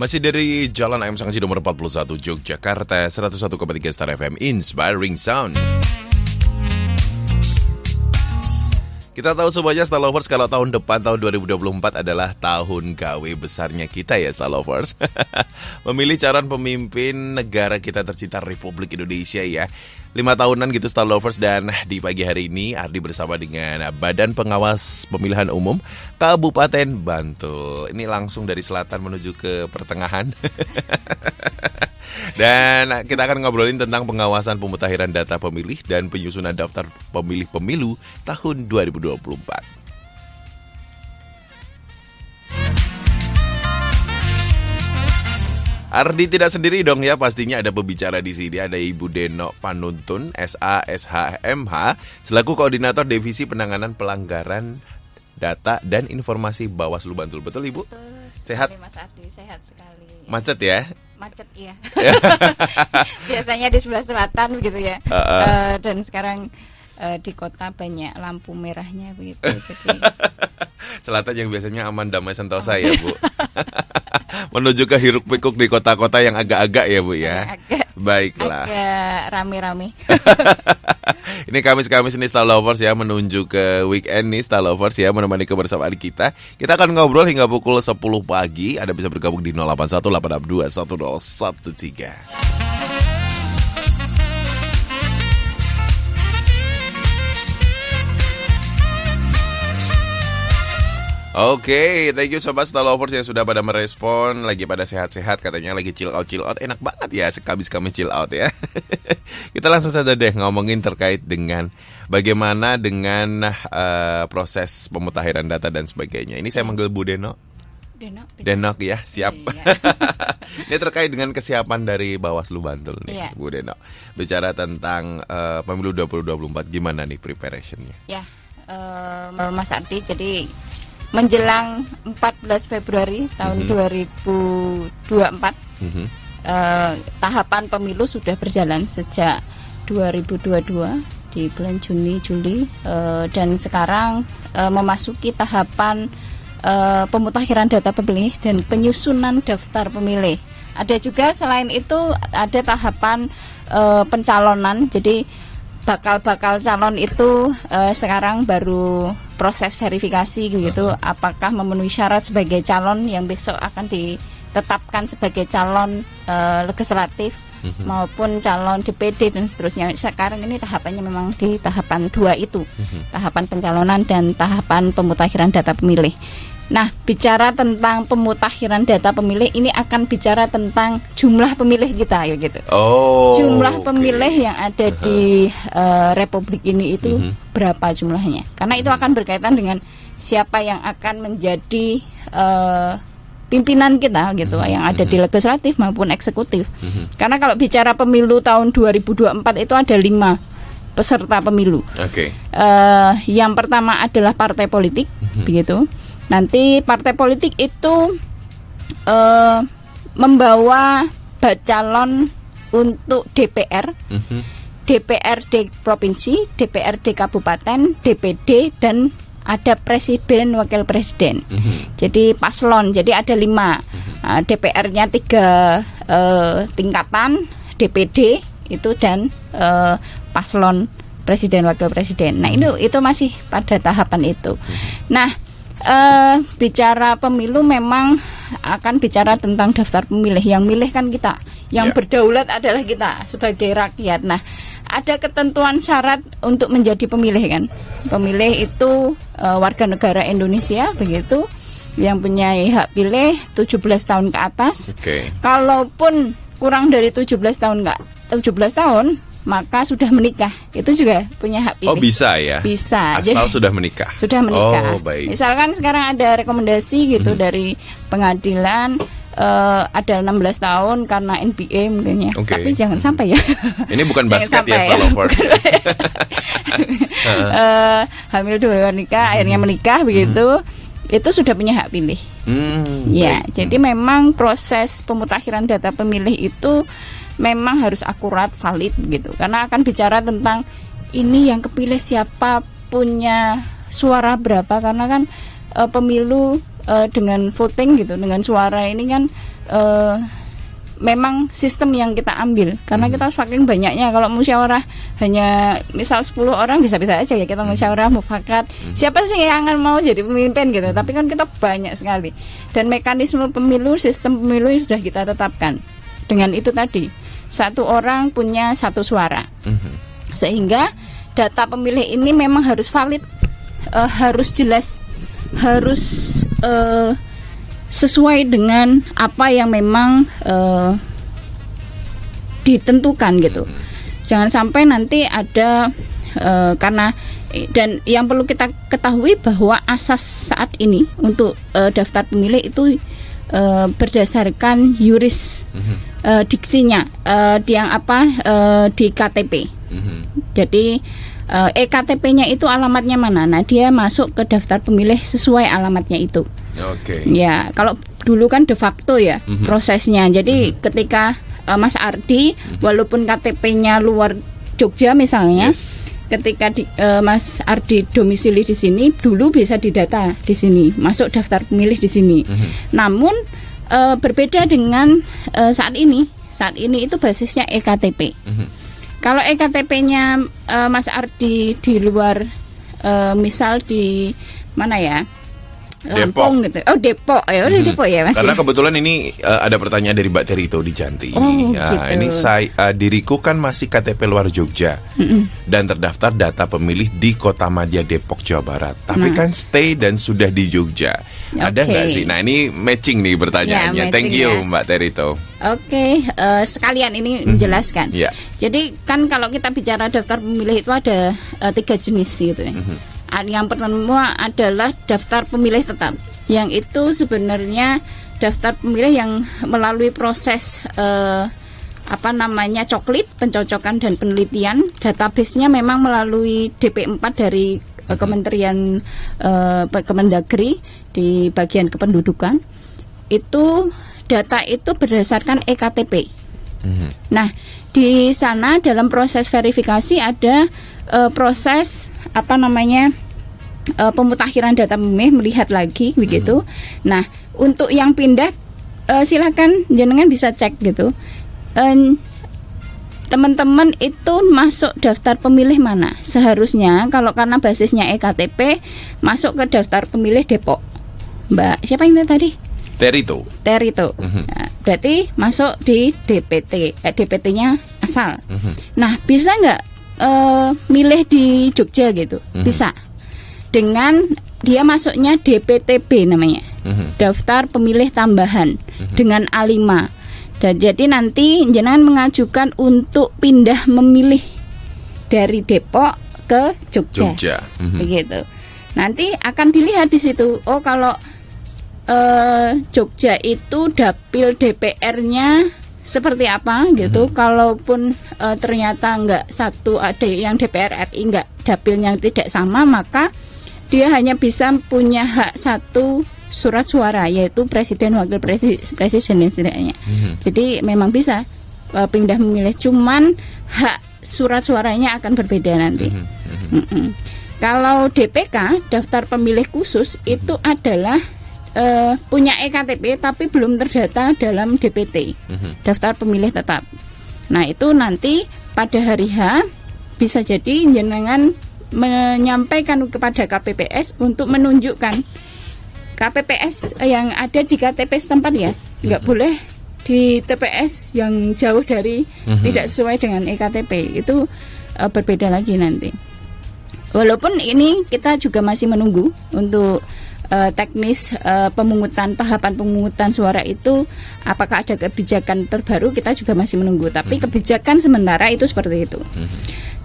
Masih dari Jalan AM Sangji nomor 41 Yogyakarta 101,3 Star FM Inspiring Sound. Kita tahu semuanya Star Lovers kalau tahun depan tahun 2024 adalah tahun gawe besarnya kita ya Star Lovers. Memilih calon pemimpin negara kita tercinta Republik Indonesia ya. 5 tahunan gitu Star Lovers, dan di pagi hari ini Ardi bersama dengan Badan Pengawas Pemilihan Umum Kabupaten Bantul. Ini langsung dari selatan menuju ke pertengahan. Dan kita akan ngobrolin tentang pengawasan pemutahiran data pemilih dan penyusunan daftar pemilih pemilu tahun 2024. Ardi tidak sendiri dong ya, pastinya ada pembicara di sini. Ada Ibu Deno Panuntun, SHMH, selaku Koordinator Divisi Penanganan Pelanggaran Data dan Informasi Bawaslu Bantul. Betul Ibu? Betul. Sehat? Mas Ardi, sehat sekali. Macet ya? Macet iya. Biasanya di sebelah selatan begitu ya. Dan sekarang di kota banyak lampu merahnya begitu. Jadi Selatan yang biasanya aman damai sentosa ya Bu. Menuju ke hiruk pikuk di kota-kota yang agak-agak ya Bu ya. Baiklah. Agak rame-rame. Ini Kamis-Kamis ini Star Lovers ya, menuju ke weekend nih Star Lovers ya, menemani kebersamaan kita. Kita akan ngobrol hingga pukul 10 pagi. Anda bisa bergabung di 0818621013. Oke, thank you so much Star Lovers yang sudah pada merespon. Lagi pada sehat-sehat, katanya lagi chill out. Enak banget ya, sekabis-kamis chill out ya. Kita langsung saja deh ngomongin terkait dengan bagaimana dengan proses pemutahiran data dan sebagainya. Ini saya manggil Bu Deno. Denok ya, siap. Iya. Ini terkait dengan kesiapan dari Bawaslu Bantul nih, iya. Bu Deno. Bicara tentang pemilu 2024, gimana nih preparationnya? Ya, Mas Ardi, jadi menjelang 14 Februari tahun 2024, tahapan pemilu sudah berjalan sejak 2022 di bulan Juni, Juli, dan sekarang memasuki tahapan pemutakhiran data pemilih dan penyusunan daftar pemilih. Ada juga selain itu ada tahapan pencalonan, jadi bakal calon itu sekarang baru proses verifikasi gitu, apakah memenuhi syarat sebagai calon yang besok akan ditetapkan sebagai calon legislatif maupun calon DPD dan seterusnya. Sekarang ini tahapannya memang di tahapan 2 itu, tahapan pencalonan dan tahapan pemutakhiran data pemilih. Nah, bicara tentang pemutakhiran data pemilih ini akan bicara tentang jumlah pemilih kita ya gitu. Jumlah pemilih yang ada di Republik ini itu berapa jumlahnya? Karena itu akan berkaitan dengan siapa yang akan menjadi pimpinan kita gitu, yang ada di legislatif maupun eksekutif. Karena kalau bicara pemilu tahun 2024 itu ada 5 peserta pemilu. Yang pertama adalah partai politik, begitu. Nanti partai politik itu membawa calon untuk DPR, DPRD provinsi, DPRD kabupaten, DPD, dan ada presiden, wakil presiden. Jadi paslon, jadi ada 5. DPR-nya 3 tingkatan, DPD itu dan paslon presiden, wakil presiden. Nah, itu masih pada tahapan itu. Nah, bicara pemilu memang akan bicara tentang daftar pemilih. Yang milih kan kita, yang berdaulat adalah kita sebagai rakyat. Nah, ada ketentuan syarat untuk menjadi pemilih kan. Pemilih itu warga negara Indonesia begitu, yang punya hak pilih 17 tahun ke atas. Kalaupun kurang dari 17 tahun maka sudah menikah, itu juga punya hak pilih. Bisa ya? Bisa. Asal sudah menikah? Sudah menikah. Baik. Misalkan sekarang ada rekomendasi gitu dari pengadilan, ada 16 tahun karena NBA mungkin ya. Tapi jangan sampai ya. Ini bukan basket ya, Star Lovers. Hamil 2 nikah, akhirnya menikah begitu. Itu sudah punya hak pilih. Jadi memang proses pemutakhiran data pemilih itu memang harus akurat, valid gitu. Karena akan bicara tentang ini yang kepilih siapa, punya suara berapa. Karena kan pemilu dengan voting gitu, dengan suara ini kan memang sistem yang kita ambil karena kita saking banyaknya. Kalau musyawarah hanya misal 10 orang bisa-bisa aja ya kita musyawarah mufakat siapa sih yang akan mau jadi pemimpin gitu, tapi kan kita banyak sekali dan mekanisme pemilu, sistem pemilu sudah kita tetapkan dengan itu tadi, satu orang punya satu suara, sehingga data pemilih ini memang harus valid, harus jelas, harus sesuai dengan apa yang memang ditentukan gitu. Jangan sampai nanti ada karena dan yang perlu kita ketahui bahwa asas saat ini untuk daftar pemilih itu berdasarkan yuris diksinya di KTP. Jadi EKTP-nya itu alamatnya mana? Nah, dia masuk ke daftar pemilih sesuai alamatnya itu. Oke. Ya, kalau dulu kan de facto ya prosesnya. Jadi ketika Mas Ardi walaupun KTP-nya luar Jogja misalnya, ketika Mas Ardi domisili di sini dulu bisa didata di sini, masuk daftar pemilih di sini. Namun berbeda dengan saat ini. Saat ini itu basisnya EKTP. Kalau EKTP-nya Mas Ardi di luar, misal di mana ya? Lampung gitu. Oh, Depok ya, udah Depok ya Mas. Karena kebetulan ini ada pertanyaan dari Mbak Terito di Janti. Gitu. Ini diriku kan masih KTP luar Jogja dan terdaftar data pemilih di Kota Madya Depok Jawa Barat. Tapi kan stay dan sudah di Jogja. Ada nggak sih? Nah, ini matching nih pertanyaannya. Thank you Mbak Terito. Oke, sekalian ini menjelaskan. Jadi kan kalau kita bicara daftar pemilih itu ada 3 jenis gitu ya. Yang pertama adalah daftar pemilih tetap, yang itu sebenarnya daftar pemilih yang melalui proses coklit, pencocokan dan penelitian. Database-nya memang melalui DP4 dari Kementerian Kemendagri di bagian kependudukan. Itu data itu berdasarkan EKTP. Nah, di sana dalam proses verifikasi ada proses pemutakhiran data pemilih, melihat lagi begitu. Nah, untuk yang pindah silakan jenengan bisa cek gitu. Teman-teman itu masuk daftar pemilih mana? Seharusnya kalau karena basisnya EKTP masuk ke daftar pemilih Depok. Mbak, siapa yang tadi? Terito. Nah, berarti masuk di DPT-nya asal. Nah, bisa nggak milih di Jogja gitu? Bisa. Dengan dia masuknya DPTB namanya, daftar pemilih tambahan dengan A5. Dan jadi nanti jenengan mengajukan untuk pindah memilih dari Depok ke Jogja. Begitu. Nanti akan dilihat di situ. Oh, kalau Jogja itu dapil DPR-nya seperti apa gitu. Kalaupun ternyata ada yang DPR RI dapilnya tidak sama, maka dia hanya bisa punya hak satu surat suara, yaitu presiden, wakil presiden dan sebagainya. Jadi memang bisa pindah memilih, cuman hak surat suaranya akan berbeda nanti. Kalau DPK, daftar pemilih khusus, itu adalah punya EKTP tapi belum terdata dalam DPT, daftar pemilih tetap. Nah, itu nanti pada hari H bisa jadi jenengan menyampaikan kepada KPPS untuk menunjukkan KPPS yang ada di KTP setempat ya, nggak boleh di TPS yang jauh dari tidak sesuai dengan EKTP. Itu berbeda lagi nanti. Walaupun ini kita juga masih menunggu untuk teknis tahapan pemungutan suara itu, apakah ada kebijakan terbaru, kita juga masih menunggu. Tapi kebijakan sementara itu seperti itu.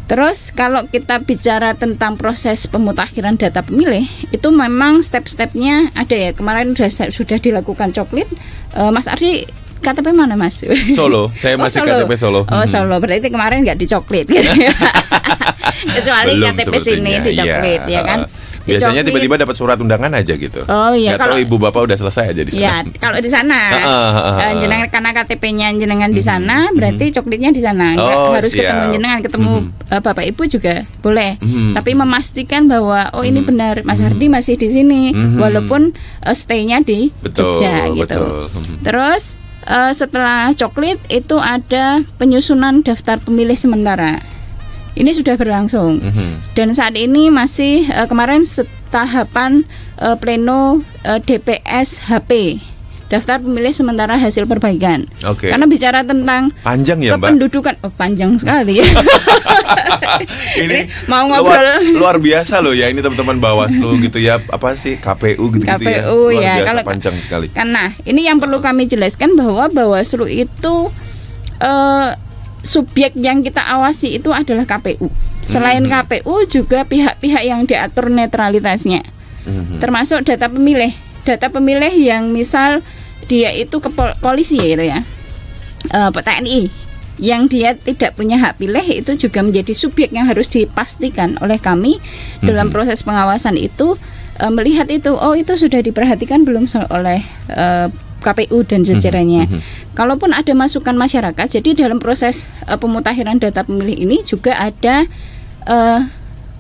Terus kalau kita bicara tentang proses pemutakhiran data pemilih, itu memang step-stepnya ada ya. Kemarin sudah dilakukan coklit. Mas Ardi KTP mana Mas? Solo, saya masih Solo. KTP Solo. Oh, Solo, berarti kemarin nggak dicoklit gitu. Kecuali Belum KTP sini dicoklit ya kan. Biasanya tiba-tiba dapat surat undangan aja gitu. Oh iya, kalau ibu bapak udah selesai aja di sana. Ya, kalau di sana jenengan karena KTP-nya jenengan di sana, berarti coklitnya di sana. Nggak harus ketemu jenengan, ketemu bapak ibu juga boleh. Tapi memastikan bahwa ini benar Mas Hardi masih di sini, walaupun stay-nya di Jogja gitu. Terus setelah coklit itu ada penyusunan daftar pemilih sementara. Ini sudah berlangsung dan saat ini masih kemarin tahapan pleno DPS HP, daftar pemilih sementara hasil perbaikan. Karena bicara tentang panjang ya, kependudukan, panjang sekali ya. ini mau ngobrol luar biasa loh ya, ini teman-teman Bawaslu gitu ya, apa sih KPU gitu KPU ya. Luar biasa, kalau panjang sekali. Karena ini yang perlu kami jelaskan bahwa Bawaslu itu subjek yang kita awasi itu adalah KPU. Selain KPU juga pihak-pihak yang diatur netralitasnya, termasuk data pemilih yang misal dia itu ke polisi gitu ya, TNI, yang dia tidak punya hak pilih, itu juga menjadi subjek yang harus dipastikan oleh kami dalam proses pengawasan itu, melihat itu, itu sudah diperhatikan belum oleh KPU dan jajarannya. Kalaupun ada masukan masyarakat, jadi dalam proses pemutakhiran data pemilih ini juga ada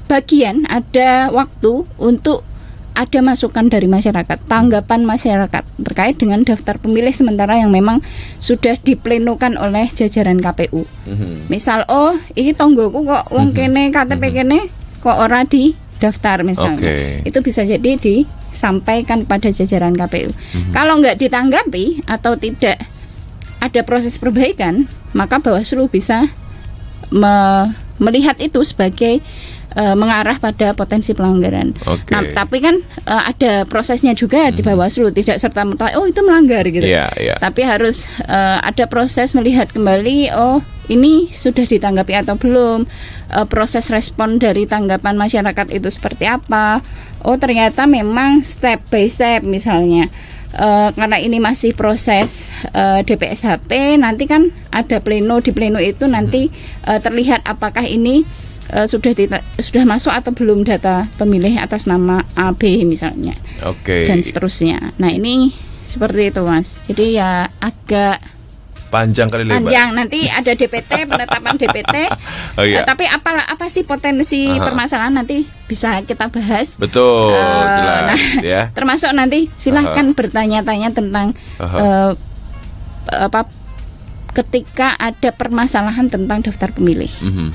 bagian, ada waktu untuk ada masukan dari masyarakat, tanggapan masyarakat terkait dengan daftar pemilih sementara yang memang sudah diplenokan oleh jajaran KPU. Misal, ini tonggoku kok wong kene KTP kene kok ora di daftar misalnya. Itu bisa jadi disampaikan pada jajaran KPU. Kalau nggak ditanggapi atau tidak ada proses perbaikan, maka Bawaslu bisa melihat itu sebagai mengarah pada potensi pelanggaran. Nah, tapi kan ada prosesnya juga di Bawaslu, tidak serta-merta itu melanggar gitu. Tapi harus ada proses melihat kembali, ini sudah ditanggapi atau belum, proses respon dari tanggapan masyarakat itu seperti apa. Ternyata memang step by step misalnya. Karena ini masih proses DPS HP, nanti kan ada pleno, di pleno itu nanti terlihat apakah ini sudah masuk atau belum data pemilih atas nama AB misalnya, dan seterusnya. Nah ini seperti itu Mas. Jadi ya agak panjang kali lebar. Panjang, nanti ada DPT, penetapan DPT. Tapi apa sih potensi permasalahan, nanti bisa kita bahas. Betul, jelas ya. Termasuk nanti silahkan bertanya-tanya tentang ketika ada permasalahan tentang daftar pemilih,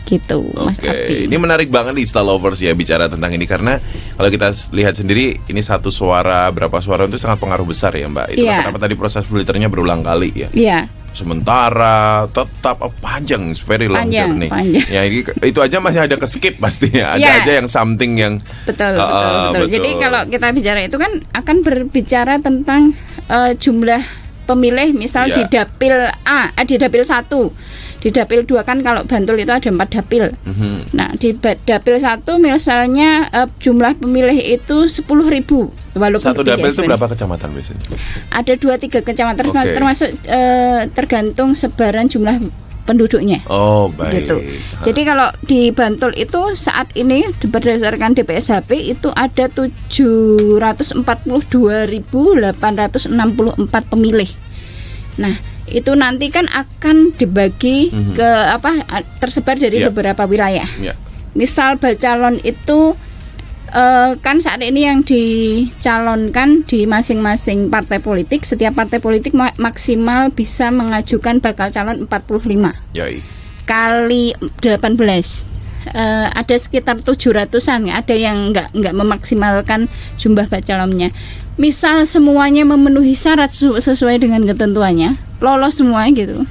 gitu, Mas Abdi. Ini menarik banget di Star Lovers ya bicara tentang ini, karena kalau kita lihat sendiri ini satu suara, berapa suara itu sangat pengaruh besar ya Mbak. Itulah kenapa tadi proses filternya berulang kali ya. Sementara tetap panjang, very long journey. Ya itu aja masih ada skip pastinya. Ada aja yang something yang betul. Jadi kalau kita bicara itu kan akan berbicara tentang jumlah pemilih, misal di dapil A, di dapil 1, di dapil 2 kan kalau Bantul itu ada 4 dapil. Nah di dapil 1 misalnya jumlah pemilih itu 10.000. Walaupun satu dapil itu berapa kecamatan biasanya? Ada 2-3 kecamatan, termasuk tergantung sebaran jumlah penduduknya. Baik. Gitu. Jadi kalau di Bantul itu saat ini berdasarkan DPS HP itu ada 742.864 pemilih. Nah, itu nanti kan akan dibagi ke tersebar dari beberapa wilayah. Misal bacalon itu kan saat ini yang dicalonkan di masing-masing partai politik, setiap partai politik maksimal bisa mengajukan bakal calon 45 kali 18. Ada sekitar 700-an, ada yang nggak memaksimalkan jumlah bacalonnya. Misal semuanya memenuhi syarat sesuai dengan ketentuannya, lolos semua gitu.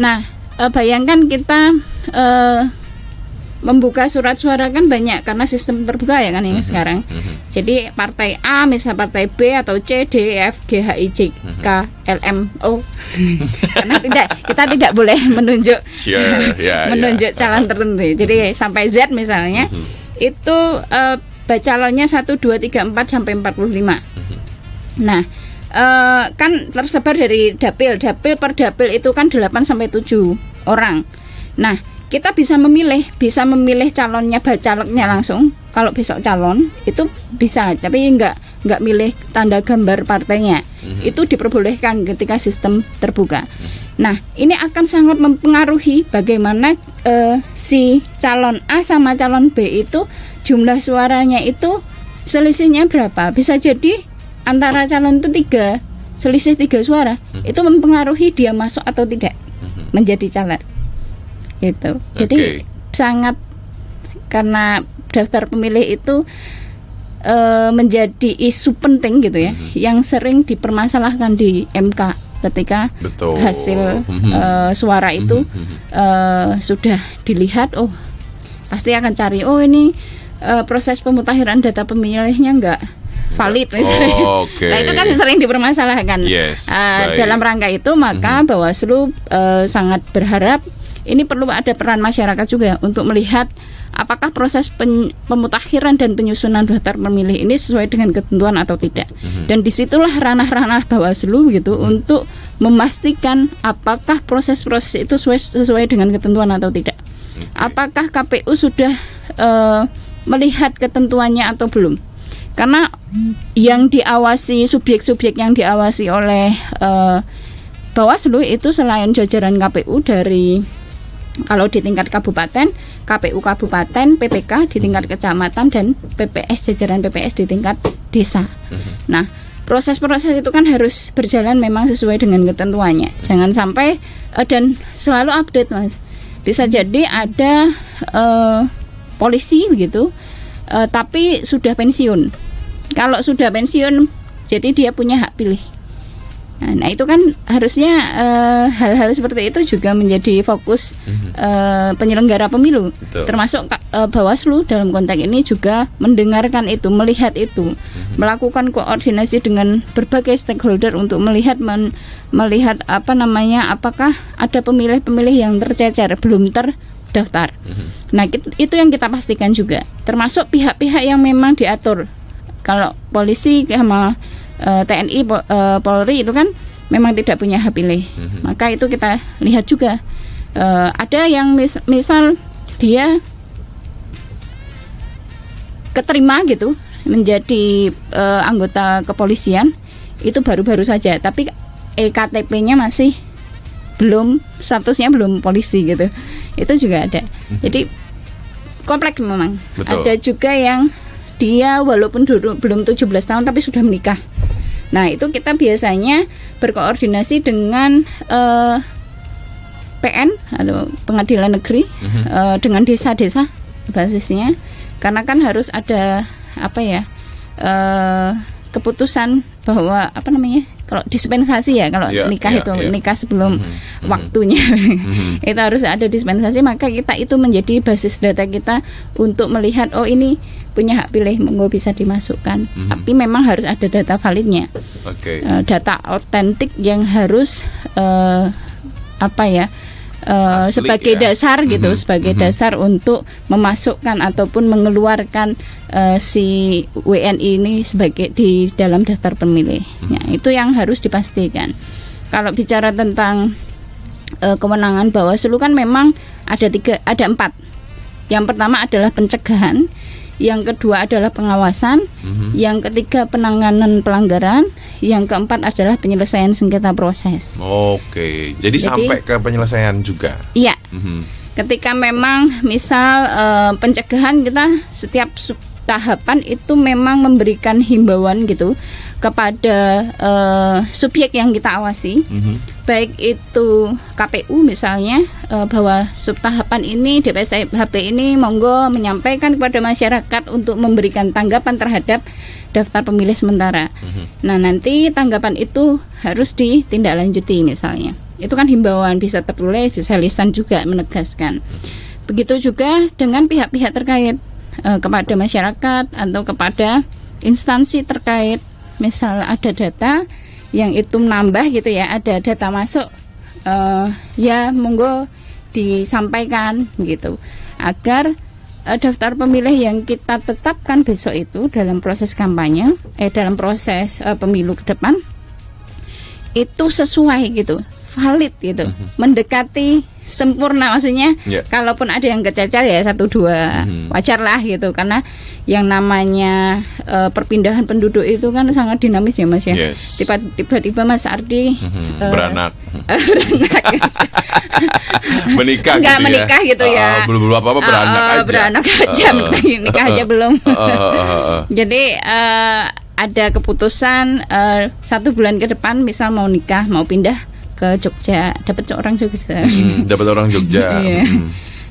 Nah, bayangkan kita membuka surat suara kan banyak karena sistem terbuka ya kan ini sekarang. Jadi partai A, misal partai B atau C, D, E, F, G, H, I, J, K, L, M, O. Karena kita tidak boleh menunjuk menunjuk calon tertentu. Jadi sampai Z misalnya itu bacalonnya 1, 2, 3, 4 sampai 45. Nah, kan tersebar dari dapil per dapil itu kan 8 sampai 7 orang. Nah, kita bisa memilih calonnya, calegnya langsung. Kalau besok calon itu bisa, tapi nggak milih tanda gambar partainya. Itu diperbolehkan ketika sistem terbuka. Nah, ini akan sangat mempengaruhi bagaimana si calon A sama calon B itu jumlah suaranya itu selisihnya berapa. Bisa jadi antara calon itu selisih 3 suara, itu mempengaruhi dia masuk atau tidak menjadi caleg. Itu. Jadi sangat, karena daftar pemilih itu menjadi isu penting gitu ya, yang sering dipermasalahkan di MK ketika hasil suara itu sudah dilihat, pasti akan cari ini proses pemutakhiran data pemilihnya enggak valid misalnya. Nah, itu kan sering dipermasalahkan. Dalam rangka itu maka Bawaslu sangat berharap ini perlu ada peran masyarakat juga untuk melihat apakah proses pemutakhiran dan penyusunan daftar pemilih ini sesuai dengan ketentuan atau tidak. Dan disitulah ranah-ranah Bawaslu gitu untuk memastikan apakah proses-proses itu sesuai dengan ketentuan atau tidak. Apakah KPU sudah melihat ketentuannya atau belum? Karena yang diawasi, subjek-subjek yang diawasi oleh Bawaslu itu selain jajaran KPU dari, kalau di tingkat kabupaten, KPU kabupaten, PPK di tingkat kecamatan, dan PPS, jajaran PPS di tingkat desa. Nah, proses-proses itu kan harus berjalan memang sesuai dengan ketentuannya. Jangan sampai, dan selalu update Mas. Bisa jadi ada polisi begitu, tapi sudah pensiun. Kalau sudah pensiun, jadi dia punya hak pilih. Nah, itu kan harusnya hal-hal seperti itu juga menjadi fokus penyelenggara pemilu. Termasuk Bawaslu dalam konteks ini juga mendengarkan itu, melihat itu, melakukan koordinasi dengan berbagai stakeholder untuk melihat apakah ada pemilih-pemilih yang tercecer belum terdaftar. Nah, itu yang kita pastikan juga, termasuk pihak-pihak yang memang diatur. Kalau polisi sama TNI, Polri itu kan memang tidak punya hak pilih. Maka itu kita lihat juga. Ada yang misal dia keterima gitu menjadi anggota kepolisian, itu baru-baru saja, tapi EKTP-nya masih belum, statusnya belum polisi gitu. Itu juga ada. Jadi kompleks memang. Ada juga yang dia walaupun belum 17 tahun tapi sudah menikah. Nah, itu kita biasanya berkoordinasi dengan PN atau Pengadilan Negeri, dengan desa-desa basisnya, karena kan harus ada keputusan bahwa kalau dispensasi ya, kalau nikah itu nikah sebelum waktunya itu harus ada dispensasi. Maka kita itu menjadi basis data kita untuk melihat ini punya hak pilih, monggo bisa dimasukkan. Tapi memang harus ada data validnya, data otentik yang harus sebagai dasar gitu, sebagai dasar untuk memasukkan ataupun mengeluarkan si WNI ini sebagai di dalam daftar pemilih. Ya, itu yang harus dipastikan. Kalau bicara tentang kewenangan Bawaslu kan memang ada 4. Yang pertama adalah pencegahan, yang kedua adalah pengawasan, yang ketiga penanganan pelanggaran, yang keempat adalah penyelesaian sengketa proses. Jadi sampai ke penyelesaian juga. Iya. Ketika memang misal pencegahan, kita setiap tahapan itu memang memberikan himbauan gitu kepada subjek yang kita awasi, baik itu KPU misalnya, bahwa subtahapan ini DPSHP ini monggo menyampaikan kepada masyarakat untuk memberikan tanggapan terhadap daftar pemilih sementara. Nah, nanti tanggapan itu harus ditindaklanjuti misalnya. Itu kan himbauan, bisa tertulis, bisa lisan juga menegaskan. Begitu juga dengan pihak-pihak terkait, kepada masyarakat atau kepada instansi terkait. Misal ada data yang itu menambah gitu ya, ada data masuk, ya monggo disampaikan gitu, agar daftar pemilih yang kita tetapkan besok itu dalam proses kampanye, dalam proses pemilu ke depan itu sesuai gitu, valid gitu, mendekati sempurna, maksudnya kalaupun ada yang kececer ya 1-2 wajar lah gitu, karena yang namanya perpindahan penduduk itu kan sangat dinamis ya Mas ya. Tiba-tiba Mas Ardi beranak menikah gitu ya. Belum apa-apa beranak aja, nikah aja belum. Jadi ada keputusan 1 bulan ke depan misal mau nikah, mau pindah ke Jogja, dapat orang Jogja. Dapat orang Jogja.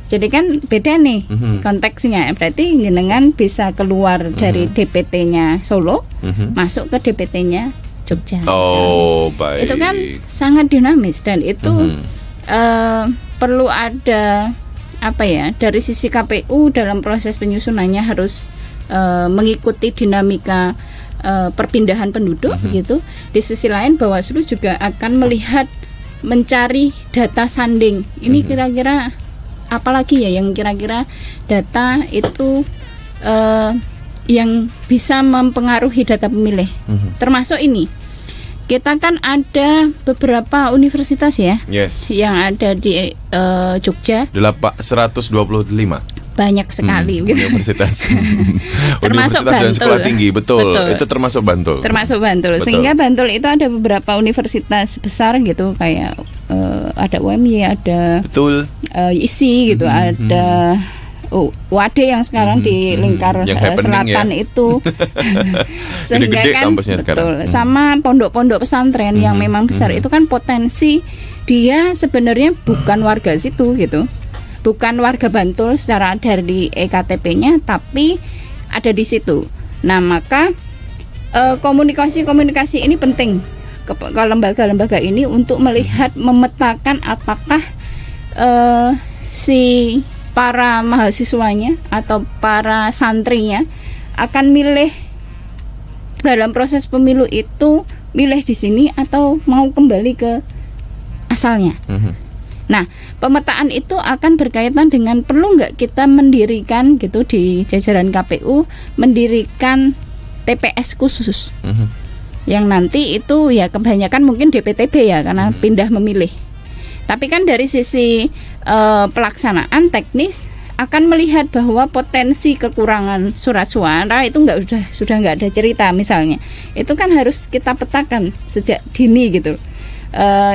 Jadi kan beda nih konteksnya. Berarti jenengan bisa keluar dari DPT-nya Solo, masuk ke DPT-nya Jogja. Oh, baik. Itu kan sangat dinamis dan itu perlu ada apa ya, dari sisi KPU dalam proses penyusunannya harus mengikuti dinamika perpindahan penduduk gitu. Di sisi lain Bawaslu juga akan melihat, mencari data sanding. Ini kira-kira apalagi ya yang kira-kira data itu yang bisa mempengaruhi data pemilih. Termasuk ini, kita kan ada beberapa universitas ya yang ada di Jogja. 125 banyak sekali universitas. Termasuk universitas Bantul dan sekolah tinggi, betul. Itu termasuk Bantul. Betul. Sehingga Bantul itu ada beberapa universitas besar gitu, kayak ada UMY, ada ISI gitu, ada UAD yang sekarang di lingkar selatan itu. Sehingga gede-gede kan betul, sama pondok-pondok pesantren yang memang besar itu kan potensi dia sebenarnya bukan warga situ gitu. Bukan warga Bantul secara dari EKTP-nya, tapi ada di situ. Nah, maka komunikasi ini penting ke lembaga-lembaga ini untuk melihat, memetakan apakah si para mahasiswanya atau para santrinya akan milih dalam proses pemilu itu, milih di sini atau mau kembali ke asalnya. Nah, pemetaan itu akan berkaitan dengan perlu nggak kita mendirikan gitu di jajaran KPU, mendirikan TPS khusus yang nanti itu ya kebanyakan mungkin DPTB ya, karena pindah memilih. Tapi kan dari sisi pelaksanaan teknis akan melihat bahwa potensi kekurangan surat suara itu sudah nggak ada cerita misalnya. Itu kan harus kita petakan sejak dini gitu.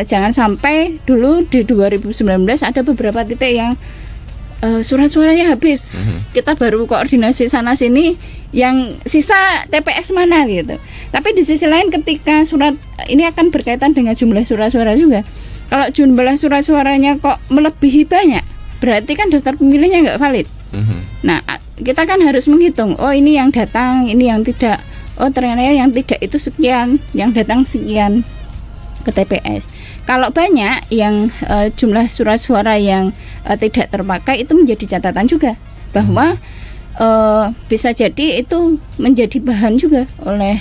Jangan sampai dulu di 2019 ada beberapa titik yang surat suaranya habis, kita baru koordinasi sana sini, yang sisa TPS mana gitu. Tapi di sisi lain ketika surat ini akan berkaitan dengan jumlah surat suara juga. Kalau jumlah surat suaranya kok melebihi banyak, berarti kan daftar pemilihnya nggak valid. Nah, kita kan harus menghitung, oh ini yang datang, ini yang tidak. Oh ternyata yang tidak itu sekian, yang datang sekian ke TPS. Kalau banyak yang jumlah surat suara yang tidak terpakai, itu menjadi catatan juga bahwa bisa jadi itu menjadi bahan juga oleh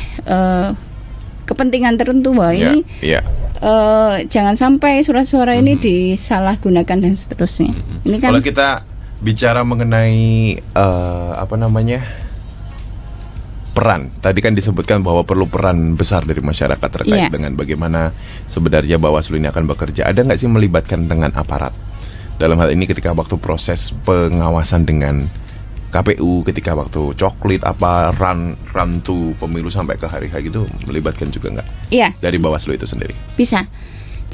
kepentingan tertentu. Wah, ini jangan sampai surat suara ini disalahgunakan dan seterusnya. Ini kan kalau kita bicara mengenai peran, tadi kan disebutkan bahwa perlu peran besar dari masyarakat terkait dengan bagaimana sebenarnya Bawaslu ini akan bekerja. Ada nggak sih melibatkan dengan aparat dalam hal ini ketika waktu proses pengawasan dengan KPU, ketika waktu coklit run to pemilu sampai ke hari H gitu, melibatkan juga nggak? Iya. Dari Bawaslu itu sendiri? Bisa.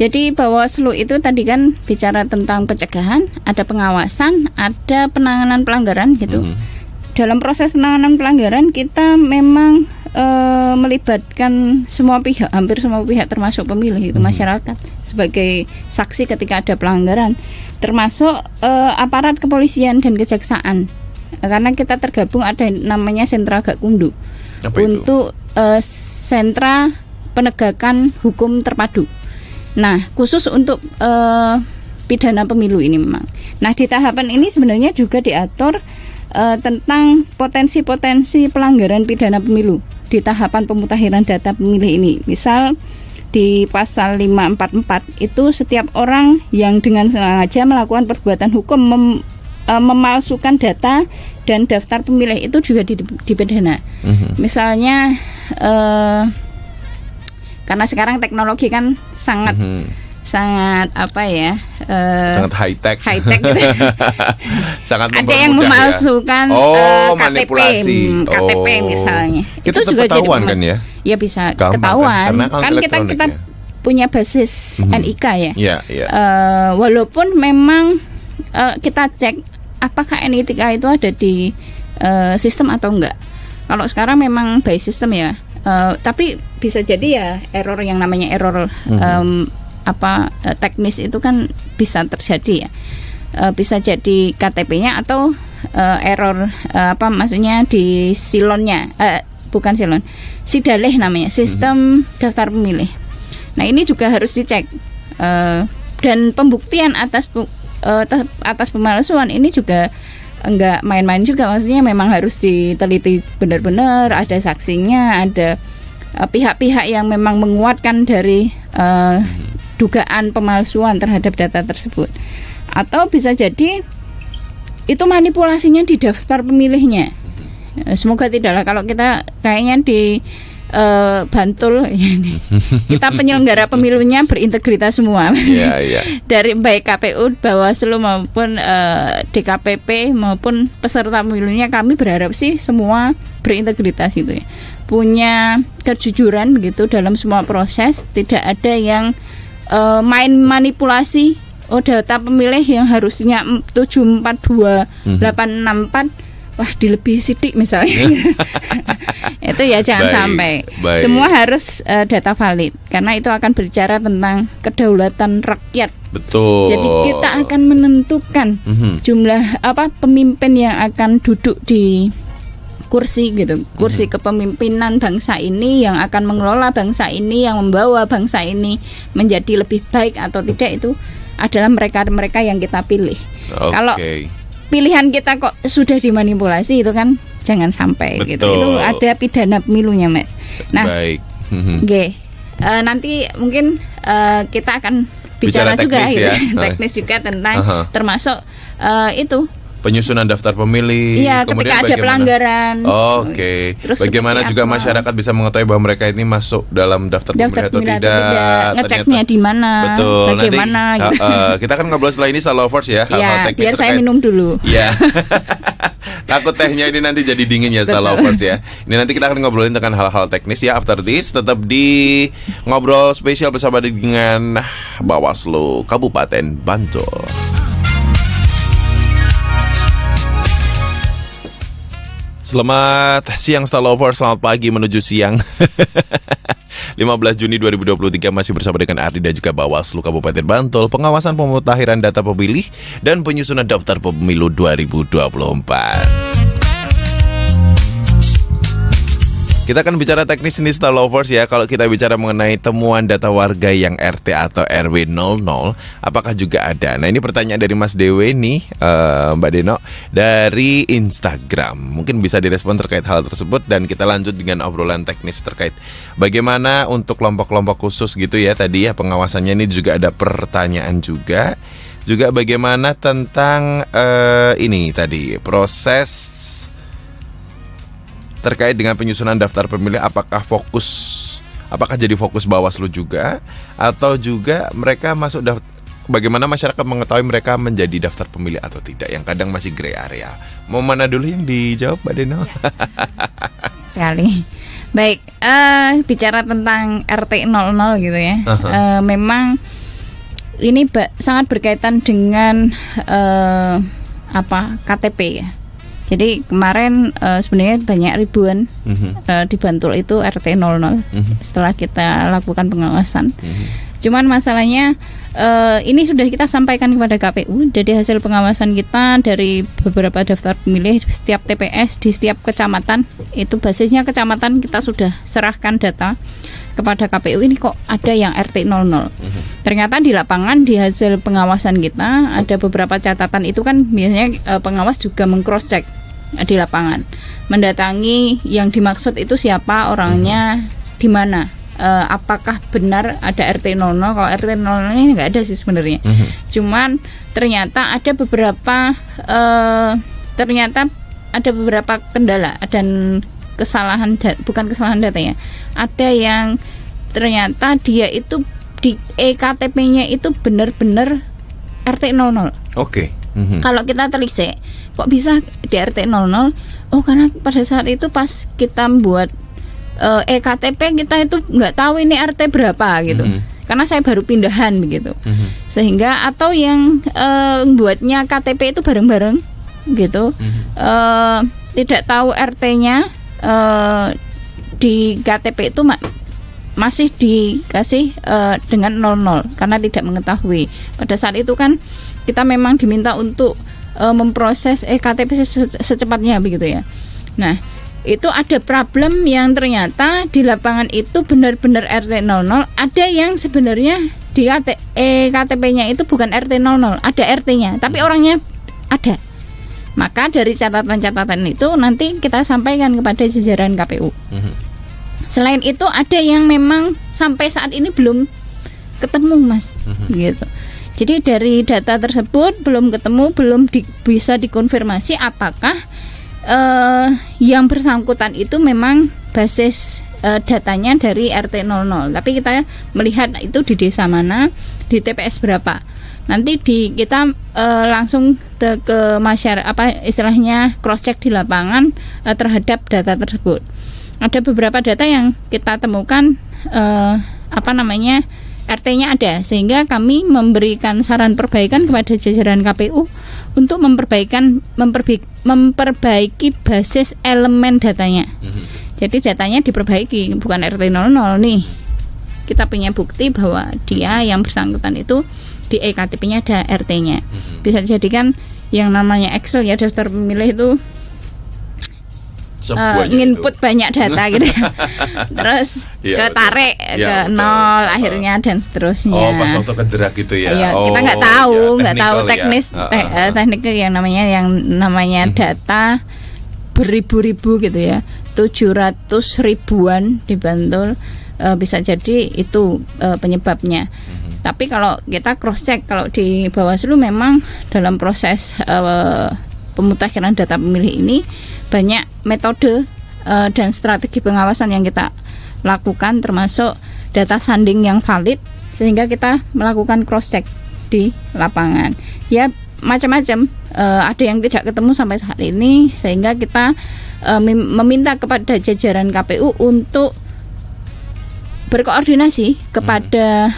Jadi Bawaslu itu tadi kan bicara tentang pencegahan, ada pengawasan, ada penanganan pelanggaran gitu. Dalam proses penanganan pelanggaran kita memang melibatkan semua pihak, hampir semua pihak termasuk pemilih itu, masyarakat sebagai saksi ketika ada pelanggaran, termasuk aparat kepolisian dan kejaksaan, karena kita tergabung ada namanya sentra Gakumdu untuk sentra penegakan hukum terpadu. Nah, khusus untuk pidana pemilu ini memang. Nah, di tahapan ini sebenarnya juga diatur tentang potensi-potensi pelanggaran pidana pemilu di tahapan pemutakhiran data pemilih ini. Misal di pasal 544 itu setiap orang yang dengan sengaja melakukan perbuatan hukum memalsukan data dan daftar pemilih itu juga dipidana. Misalnya karena sekarang teknologi kan sangat sangat apa ya? Sangat high tech. Gitu. Sangat ada yang memalsukan manipulasi. KTP misalnya. Itu juga ketahuan jadi kan ya? Ya bisa gampang, ketahuan. Kan kita punya basis NIK ya. Iya. Walaupun memang kita cek apakah NIK itu ada di sistem atau enggak. Kalau sekarang memang by system ya. Tapi bisa jadi ya error yang namanya error teknis itu kan bisa terjadi ya. Bisa jadi KTP-nya atau error maksudnya di silonnya, bukan silon, sidaleh namanya, sistem daftar pemilih. Nah ini juga harus dicek dan pembuktian atas pemalsuan ini juga enggak main-main juga, maksudnya memang harus diteliti benar-benar, ada saksinya, ada pihak-pihak yang memang menguatkan dari dugaan pemalsuan terhadap data tersebut. Atau bisa jadi itu manipulasinya di daftar pemilihnya. Semoga tidaklah, kalau kita kayaknya di Bantul kita penyelenggara pemilunya berintegritas semua. Dari baik KPU, Bawaslu maupun DKPP maupun peserta pemilunya, kami berharap sih semua berintegritas itu ya. Punya kejujuran begitu dalam semua proses, tidak ada yang main manipulasi. Data pemilih yang harusnya 742864 wah dilebih sidik misalnya. Itu ya jangan sampai. Semua harus data valid, karena itu akan berbicara tentang kedaulatan rakyat. Betul. Jadi kita akan menentukan jumlah pemimpin yang akan duduk di kursi gitu, kursi kepemimpinan bangsa ini, yang akan mengelola bangsa ini, yang membawa bangsa ini menjadi lebih baik atau tidak, itu adalah mereka yang kita pilih. Kalau pilihan kita kok sudah dimanipulasi, itu kan jangan sampai. Betul. Gitu. Itu ada pidana pemilunya, Mas. Nah, baik. Nanti mungkin kita akan bicara juga teknis, gitu, teknis juga tentang termasuk itu penyusunan daftar pemilih. Iya, ketika ada pelanggaran. Terus bagaimana juga masyarakat bisa mengetahui bahwa mereka ini masuk dalam daftar pemilih atau tidak. Ngeceknya di mana? Betul. Bagaimana? Nanti, kita akan ngobrol setelah ini Star Lovers ya. Hal-hal teknis biar terkait. Saya minum dulu. Iya. Takut tehnya ini nanti jadi dingin ya Star Lovers ya. Ini nanti kita akan ngobrolin tentang hal-hal teknis ya after this. Tetap di ngobrol spesial bersama dengan Bawaslu Kabupaten Bantul. Selamat siang Star Lovers, selamat pagi menuju siang. 15 Juni 2023 masih bersama dengan Ardi dan juga Bawaslu Kabupaten Bantul, pengawasan pemutahiran data pemilih dan penyusunan daftar pemilu 2024. Kita akan bicara teknis ini Star Lovers ya. Kalau kita bicara mengenai temuan data warga yang RT atau RW 00, apakah juga ada? Nah ini pertanyaan dari Mas Dewe nih, Mbak Deno, dari Instagram. Mungkin bisa direspon terkait hal tersebut, dan kita lanjut dengan obrolan teknis terkait bagaimana untuk kelompok-kelompok khusus gitu ya. Tadi ya pengawasannya, ini juga ada pertanyaan juga bagaimana tentang ini tadi proses terkait dengan penyusunan daftar pemilih, apakah jadi fokus Bawaslu juga, atau juga mereka masuk bagaimana masyarakat mengetahui mereka menjadi daftar pemilih atau tidak, yang kadang masih gray area. Mau mana dulu yang dijawab, Mbak Deno? Sekali. Baik, bicara tentang RT 00 gitu ya. Memang ini sangat berkaitan dengan KTP ya. Jadi kemarin sebenarnya banyak ribuan di Bantul itu RT 00 setelah kita lakukan pengawasan. Cuman masalahnya ini sudah kita sampaikan kepada KPU. Jadi hasil pengawasan kita dari beberapa daftar pemilih setiap TPS di setiap kecamatan, itu basisnya kecamatan, kita sudah serahkan data kepada KPU. Ini kok ada yang RT 00. Ternyata di lapangan di hasil pengawasan kita ada beberapa catatan. Itu kan biasanya pengawas juga meng-cross check di lapangan, mendatangi yang dimaksud itu siapa orangnya, di mana, apakah benar ada RT 00. Kalau RT 00 ini nggak ada sih sebenarnya. Cuman ternyata ada beberapa kendala dan kesalahan, bukan kesalahan data ya. Ada yang ternyata dia itu di EKTP-nya itu benar-benar RT 00. Oke. Kalau kita telisik, kok bisa di RT 00? Oh, karena pada saat itu pas kita buat EKTP kita itu nggak tahu ini RT berapa gitu. Karena saya baru pindahan begitu. Sehingga atau yang buatnya KTP itu bareng-bareng gitu. Tidak tahu RT-nya di KTP itu masih dikasih dengan 00 karena tidak mengetahui. Pada saat itu kan kita memang diminta untuk memproses EKTP secepatnya begitu ya. Nah, itu ada problem yang ternyata di lapangan itu benar-benar RT 00. Ada yang sebenarnya di EKTP-nya itu bukan RT 00, ada RT-nya, tapi orangnya ada. Maka dari catatan-catatan itu nanti kita sampaikan kepada jajaran KPU. Selain itu ada yang memang sampai saat ini belum ketemu, Mas, gitu. Jadi dari data tersebut belum ketemu, belum bisa dikonfirmasi apakah yang bersangkutan itu memang basis datanya dari RT 00. Tapi kita melihat itu di desa mana, di TPS berapa. Nanti kita langsung ke masyarakat, istilahnya cross check di lapangan terhadap data tersebut. Ada beberapa data yang kita temukan RT-nya ada, sehingga kami memberikan saran perbaikan kepada jajaran KPU untuk memperbaiki basis elemen datanya. Jadi datanya diperbaiki, bukan RT 00 nih. Kita punya bukti bahwa dia yang bersangkutan itu di EKTP-nya ada RT-nya. Bisa dijadikan yang namanya Excel ya, daftar pemilih itu nginput banyak data gitu. Terus ketarik ke nol akhirnya dan seterusnya. Oh, pas waktu kederak gitu ya. Iya, kita nggak tahu teknis teknik yang namanya data beribu-ribu gitu ya. 700 ribuan di Bantul, bisa jadi itu penyebabnya. Tapi kalau kita cross check, kalau di Bawaslu memang dalam proses pemutakhiran data pemilih ini banyak metode dan strategi pengawasan yang kita lakukan, termasuk data sanding yang valid, sehingga kita melakukan cross check di lapangan. Ya macam-macam, ada yang tidak ketemu sampai saat ini, sehingga kita meminta kepada jajaran KPU untuk berkoordinasi kepada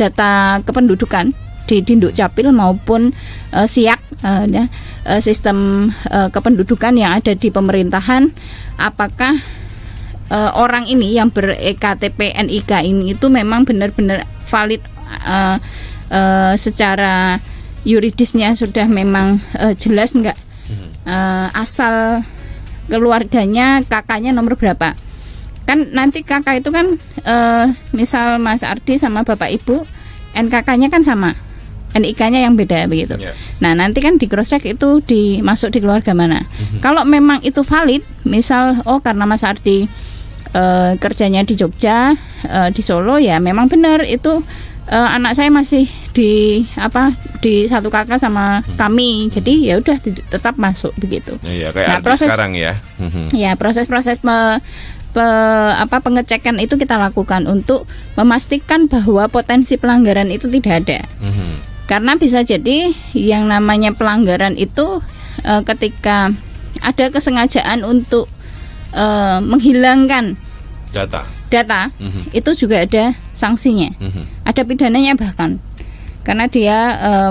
data kependudukan di Dinduk Capil maupun SIAK, sistem kependudukan yang ada di pemerintahan, apakah orang ini yang ber-EKTP NIK ini itu memang benar-benar valid secara yuridisnya, sudah memang jelas enggak, asal keluarganya, kakaknya nomor berapa. Kan nanti kakak itu kan misal Mas Ardi sama Bapak Ibu, NKK-nya kan sama, NIK-nya yang beda begitu. Nah, nanti kan di cross check itu dimasuk di keluarga mana. Kalau memang itu valid, misal karena Mas Ardi kerjanya di Jogja, di Solo, ya memang benar itu anak saya masih di satu kakak sama kami. Jadi ya udah tetap masuk begitu. Iya, kayak proses sekarang ya. Ya, proses-proses pengecekan itu kita lakukan untuk memastikan bahwa potensi pelanggaran itu tidak ada. Karena bisa jadi yang namanya pelanggaran itu ketika ada kesengajaan untuk menghilangkan data itu juga ada sanksinya, ada pidananya bahkan, karena dia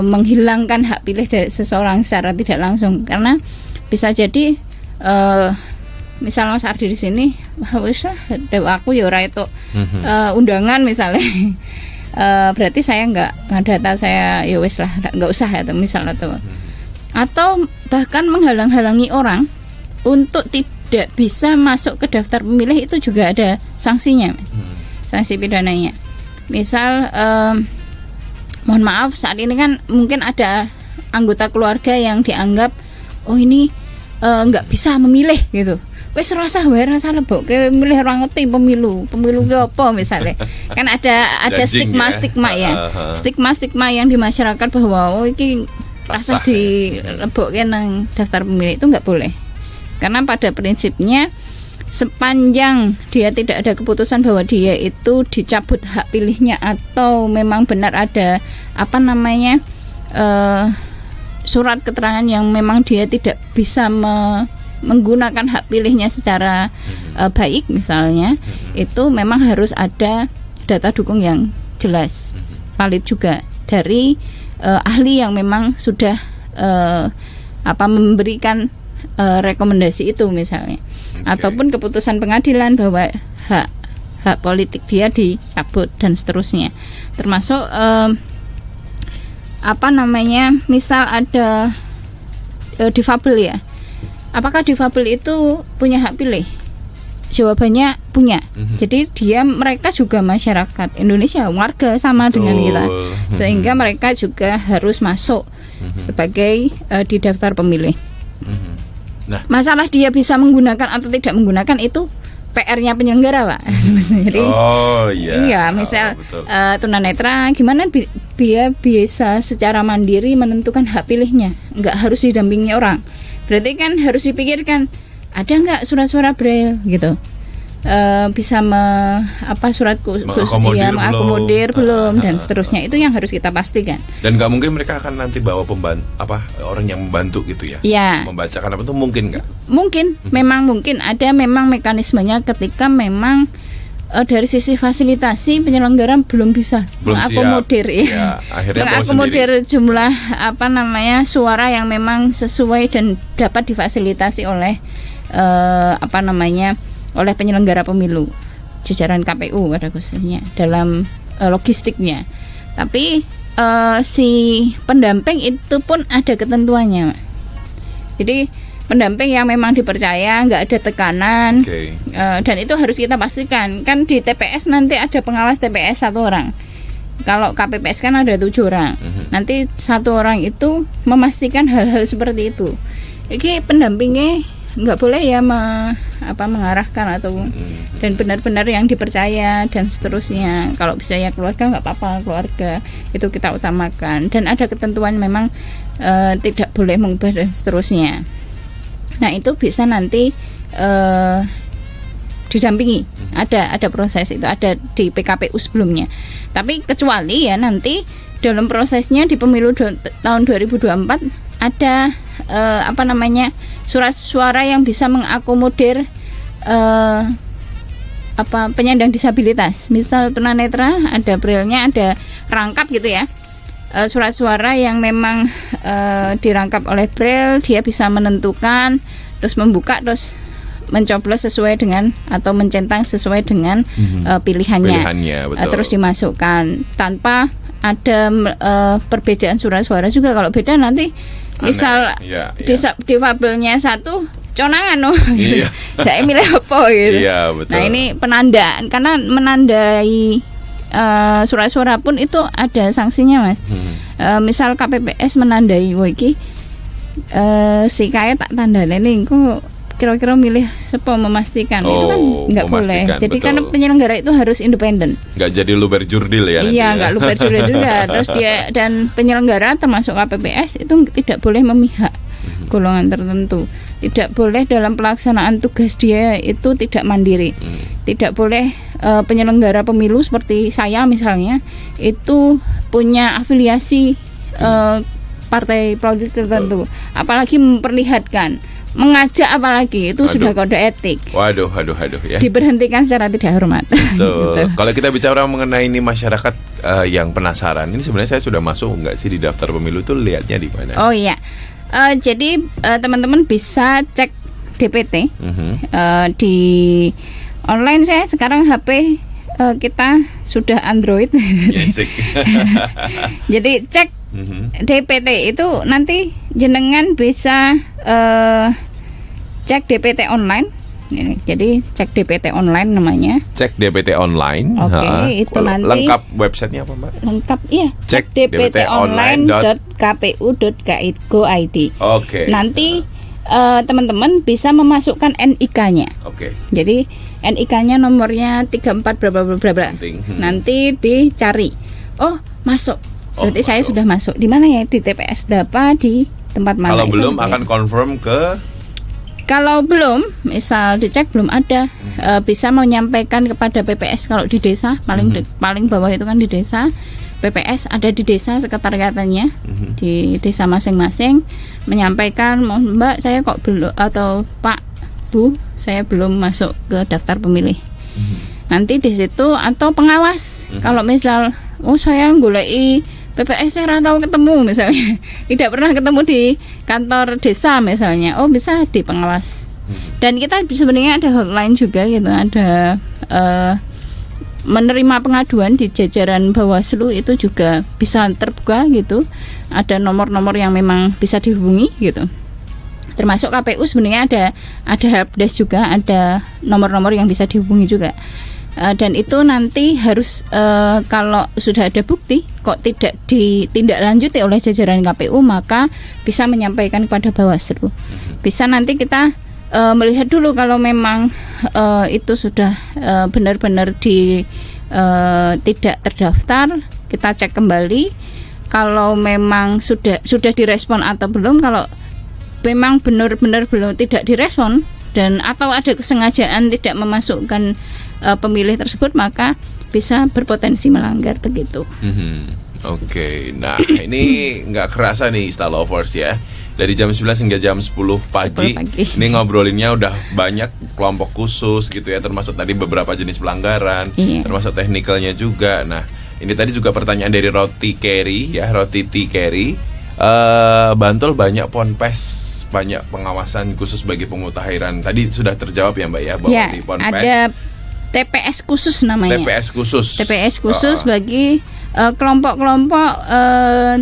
menghilangkan hak pilih dari seseorang secara tidak langsung. Karena bisa jadi misal Mas Ardi di sini, wis lah aku ya ora itu undangan misalnya. Berarti saya nggak data saya, ya wis lah nggak usah ya misal, atau bahkan menghalang-halangi orang untuk tidak bisa masuk ke daftar pemilih, itu juga ada sanksinya, Mas. Sanksi pidananya. Misal mohon maaf, saat ini kan mungkin ada anggota keluarga yang dianggap ini nggak bisa memilih gitu. Wes rasa lebok ke milih orang ngerti pemilu ke apa misalnya. Kan ada stigma ya. Stigma yang di masyarakat bahwa iki rasa dilebokke nang daftar pemilih, itu nggak boleh. Karena pada prinsipnya sepanjang dia tidak ada keputusan bahwa dia itu dicabut hak pilihnya atau memang benar ada surat keterangan yang memang dia tidak bisa menggunakan hak pilihnya secara baik misalnya, itu memang harus ada data dukung yang jelas, valid juga dari ahli yang memang sudah memberikan rekomendasi itu misalnya, ataupun keputusan pengadilan bahwa hak politik dia dicabut dan seterusnya. Termasuk misal ada difabel ya. Apakah difabel itu punya hak pilih? Jawabannya punya. Jadi mereka juga masyarakat Indonesia, warga sama dengan kita. Sehingga mereka juga harus masuk sebagai di daftar pemilih. Nah, masalah dia bisa menggunakan atau tidak menggunakan itu PR-nya penyelenggara, Pak. Jadi, misal tunanetra, gimana dia bisa secara mandiri menentukan hak pilihnya, nggak harus didampingi orang. Berarti kan harus dipikirkan, ada nggak surat-surat braille gitu, bisa surat mengakomodir belum dan seterusnya, itu yang harus kita pastikan. Dan nggak mungkin mereka akan nanti bawa orang yang membantu gitu ya? Iya. Membacakan apa itu mungkin nggak? Mungkin, memang mungkin ada memang mekanismenya ketika memang dari sisi fasilitasi penyelenggara belum bisa mengakomodir mengakomodir jumlah suara yang memang sesuai dan dapat difasilitasi oleh oleh penyelenggara pemilu, jajaran KPU pada khususnya dalam logistiknya. Tapi si pendamping itu pun ada ketentuannya. Jadi pendamping yang memang dipercaya, nggak ada tekanan, dan itu harus kita pastikan. Kan di TPS nanti ada pengawas TPS 1 orang. Kalau KPPS kan ada 7 orang. Nanti 1 orang itu memastikan hal-hal seperti itu. Jadi pendampingnya nggak boleh ya mengarahkan atau dan benar-benar yang dipercaya dan seterusnya. Kalau bisa ya keluarga, nggak apa-apa, keluarga itu kita utamakan, dan ada ketentuan memang tidak boleh mengubah dan seterusnya. Nah itu bisa nanti didampingi, ada proses itu, ada di PKPU sebelumnya. Tapi kecuali ya nanti dalam prosesnya di pemilu tahun 2024 ada surat suara yang bisa mengakomodir penyandang disabilitas. Misal tunanetra, ada braille-nya, ada rangkap gitu ya. Surat suara yang memang dirangkap oleh braille, dia bisa menentukan, terus membuka, terus mencoblos sesuai dengan atau mencentang sesuai dengan pilihannya terus dimasukkan tanpa ada perbedaan surat suara juga. Kalau beda nanti misal difabelnya 1 conangan saya milih apa gitu. Nah ini penandaan, karena menandai surat suara pun itu ada sanksinya, Mas. Misal KPPS menandai si kaya tak tandane nih kok kira-kira milih sepo, memastikan itu kan nggak boleh. Jadi karena penyelenggara itu harus independen. Nggak jadi luber jurdil ya. Iya, nggak luber jurdil juga. Terus dia dan penyelenggara termasuk KPPS itu tidak boleh memihak golongan tertentu. Tidak boleh dalam pelaksanaan tugas dia itu tidak mandiri. Tidak boleh penyelenggara pemilu seperti saya misalnya itu punya afiliasi partai politik tertentu. Apalagi memperlihatkan, mengajak apalagi itu sudah kode etik. Waduh ya. Diberhentikan secara tidak hormat. Gitu. Kalau kita bicara mengenai ini masyarakat yang penasaran, ini sebenarnya saya sudah masuk nggak sih di daftar pemilu, itu lihatnya di mana? Oh iya. Jadi teman-teman bisa cek DPT di online. Saya sekarang HP kita sudah Android. Jadi cek DPT itu nanti jenengan bisa cek DPT online. Jadi cek DPT online namanya. Cek DPT online. Oke, itu nanti lengkap websitenya apa, Mbak? Lengkap ya. Cek dptonline.kpu.go.id. Oke. Nanti teman-teman bisa memasukkan NIK-nya. Oke. Jadi NIK-nya nomornya 34 berapa. Nanti dicari. Oh, masuk. Berarti saya sudah masuk. Di mana ya? Di TPS berapa? Di tempat mana? Kalau belum akan confirm ke Kalau belum, misal dicek belum ada, bisa menyampaikan kepada PPS kalau di desa, paling bawah itu kan di desa. PPS ada di desa sekretariatannya di desa masing-masing, menyampaikan, Mbak saya kok belum, atau Pak Bu saya belum masuk ke daftar pemilih. Nanti di situ, atau pengawas, kalau misal saya goleki PPS saya tahu ketemu misalnya, tidak pernah ketemu di kantor desa misalnya, bisa di pengawas. Dan kita sebenarnya ada hotline juga gitu, ada menerima pengaduan di jajaran Bawaslu itu juga bisa terbuka gitu. Ada nomor-nomor yang memang bisa dihubungi gitu. Termasuk KPU sebenarnya ada helpdesk juga, ada nomor-nomor yang bisa dihubungi juga. Dan itu nanti harus kalau sudah ada bukti kok tidak ditindaklanjuti oleh jajaran KPU, maka bisa menyampaikan kepada Bawaslu. Bisa nanti kita melihat dulu kalau memang itu sudah benar-benar tidak terdaftar, kita cek kembali kalau memang sudah direspon atau belum. Kalau memang benar-benar belum tidak direspon dan atau ada kesengajaan tidak memasukkan pemilih tersebut, maka bisa berpotensi melanggar begitu. Oke, nah ini nggak kerasa nih Star Lovers ya. Dari jam 11 hingga jam 10 pagi. Ini ngobrolinnya udah banyak kelompok khusus gitu ya, termasuk tadi beberapa jenis pelanggaran, termasuk teknikalnya juga. Nah, ini tadi juga pertanyaan dari Roti Carry ya, Roti T Carry. Bantul banyak ponpes, banyak pengawasan khusus bagi pemutahiran. Tadi sudah terjawab ya Mbak ya, bahwa di ponpes ada TPS khusus namanya. TPS khusus bagi kelompok-kelompok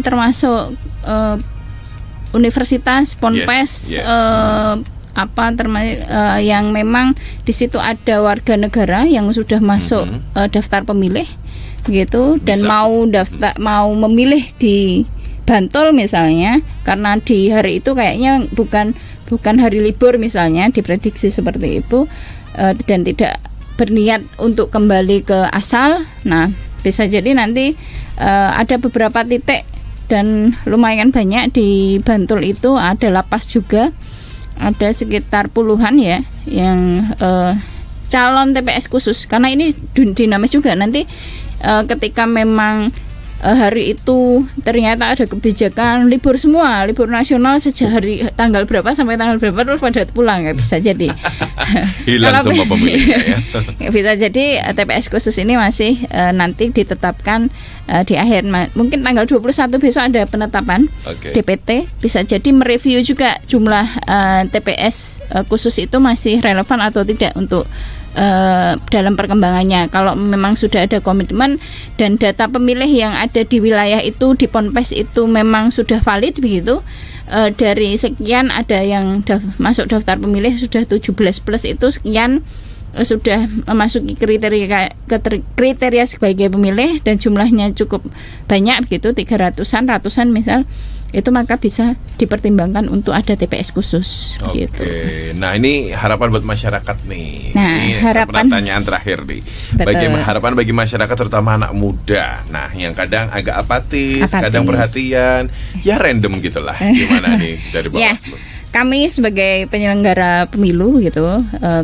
termasuk universitas, ponpes, yang memang di situ ada warga negara yang sudah masuk daftar pemilih gitu, dan mau memilih di Bantul misalnya, karena di hari itu kayaknya bukan hari libur misalnya, diprediksi seperti itu, dan tidak berniat untuk kembali ke asal. Nah, bisa jadi nanti ada beberapa titik dan lumayan banyak di Bantul itu, ada lapas juga, ada sekitar puluhan ya yang calon TPS khusus, karena ini dinamis juga. Nanti ketika memang hari itu ternyata ada kebijakan libur semua, libur nasional sejak hari tanggal berapa sampai tanggal berapa, terus pada pulang, ya bisa jadi hilang semua pemilihnya ya. Bisa jadi TPS khusus ini masih nanti ditetapkan di akhir, mungkin tanggal 21 besok ada penetapan DPT. Bisa jadi mereview juga jumlah TPS khusus itu masih relevan atau tidak untuk dalam perkembangannya. Kalau memang sudah ada komitmen dan data pemilih yang ada di wilayah itu, di ponpes itu memang sudah valid begitu, dari sekian ada yang masuk daftar pemilih sudah 17 plus itu sekian sudah memasuki kriteria sebagai pemilih dan jumlahnya cukup banyak begitu, 300-an, ratusan misal, itu maka bisa dipertimbangkan untuk ada TPS khusus. Gitu. Nah ini harapan buat masyarakat nih. Nah, ini pertanyaan terakhir nih. Harapan bagi masyarakat terutama anak muda. Nah yang kadang agak apatis. Kadang perhatian, ya random gitulah. Gimana nih dari Bawaslu? Kami sebagai penyelenggara pemilu gitu,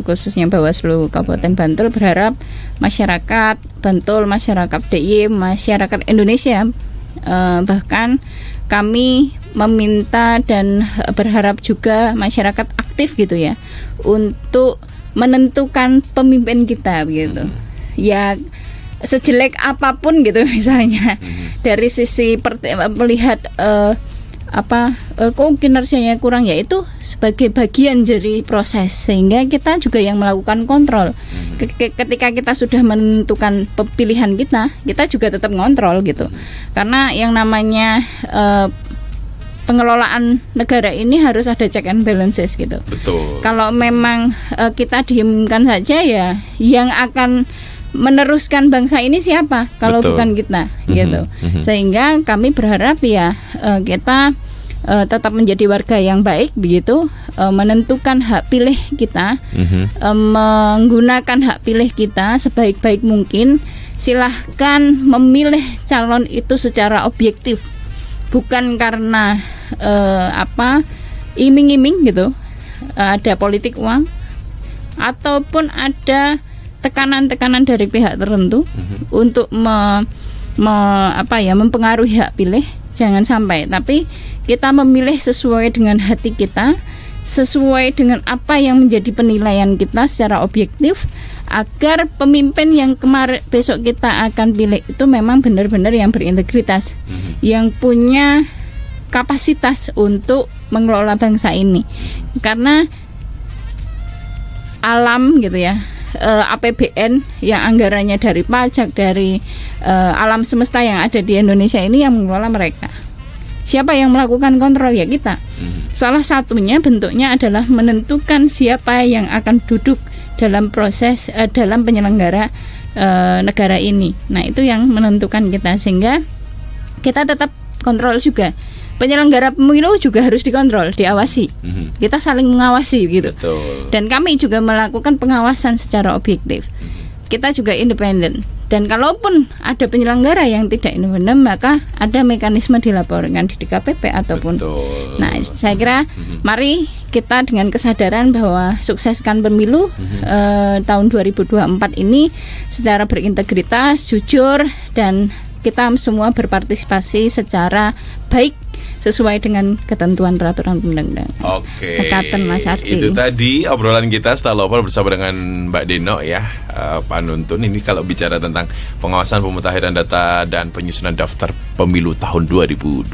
khususnya Bawaslu Kabupaten Bantul, berharap masyarakat Bantul, masyarakat DIY, masyarakat Indonesia, bahkan kami meminta dan berharap juga masyarakat aktif gitu ya, untuk menentukan pemimpin kita gitu. Ya sejelek apapun gitu misalnya, dari sisi melihat kok kinerjanya kurang, ya itu sebagai bagian dari proses, sehingga kita juga yang melakukan kontrol. Ketika kita sudah menentukan pilihan kita juga tetap ngontrol gitu, karena yang namanya pengelolaan negara ini harus ada check and balances gitu. Betul. Kalau memang kita diamkan saja, ya yang akan meneruskan bangsa ini siapa kalau bukan kita gitu. Sehingga kami berharap ya kita tetap menjadi warga yang baik begitu, menentukan hak pilih kita, menggunakan hak pilih kita sebaik-baik mungkin. Silahkan memilih calon itu secara objektif, bukan karena iming-iming gitu, ada politik uang ataupun ada tekanan-tekanan dari pihak tertentu untuk mempengaruhi hak pilih, jangan sampai. Tapi kita memilih sesuai dengan hati kita, sesuai dengan apa yang menjadi penilaian kita secara objektif, agar pemimpin yang besok kita akan pilih itu memang benar-benar yang berintegritas, yang punya kapasitas untuk mengelola bangsa ini. Karena alam gitu ya, APBN yang anggarannya dari pajak, dari alam semesta yang ada di Indonesia ini yang mengelola mereka. Siapa yang melakukan kontrol? Ya kita. Salah satunya bentuknya adalah menentukan siapa yang akan duduk dalam proses dalam penyelenggara negara ini. Nah, itu yang menentukan kita, sehingga kita tetap kontrol juga. Penyelenggara pemilu juga harus dikontrol, diawasi. Kita saling mengawasi gitu. Betul. Dan kami juga melakukan pengawasan secara objektif. Kita juga independen. Dan kalaupun ada penyelenggara yang tidak independen, maka ada mekanisme dilaporkan di DKPP ataupun. Betul. Nah, saya kira mari kita dengan kesadaran bahwa sukseskan pemilu tahun 2024 ini secara berintegritas, jujur, dan kita semua berpartisipasi secara baik sesuai dengan ketentuan peraturan undang-undang. Oke. Kekaten Mas Ardi. Itu tadi obrolan kita Star Lover bersama dengan Mbak Deno ya, panuntun. Ini kalau bicara tentang pengawasan pemutahiran data dan penyusunan daftar pemilu tahun 2024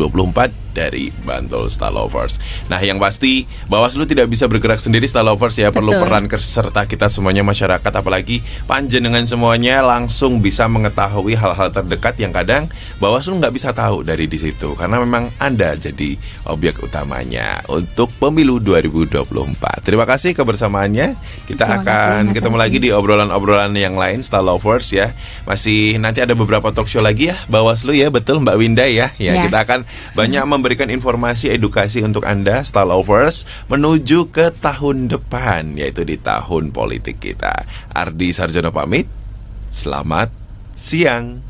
dari Bantul Star Lovers. Nah, yang pasti Bawaslu tidak bisa bergerak sendiri Star Lovers ya. Perlu peran serta kita semuanya, masyarakat, apalagi panjenengan semuanya langsung bisa mengetahui hal-hal terdekat yang kadang Bawaslu nggak bisa tahu dari di situ, karena memang Anda jadi objek utamanya untuk pemilu 2024. Terima kasih kebersamaannya. Kita akan ketemu lagi di obrolan-obrolan yang lain Star Lovers ya. Masih nanti ada beberapa talk show lagi ya Bawaslu ya, betul Mbak Winda ya. Ya, kita akan banyak memberikan informasi edukasi untuk Anda Star Lovers menuju ke tahun depan, yaitu di tahun politik kita. Ardi Sarjono pamit. Selamat siang.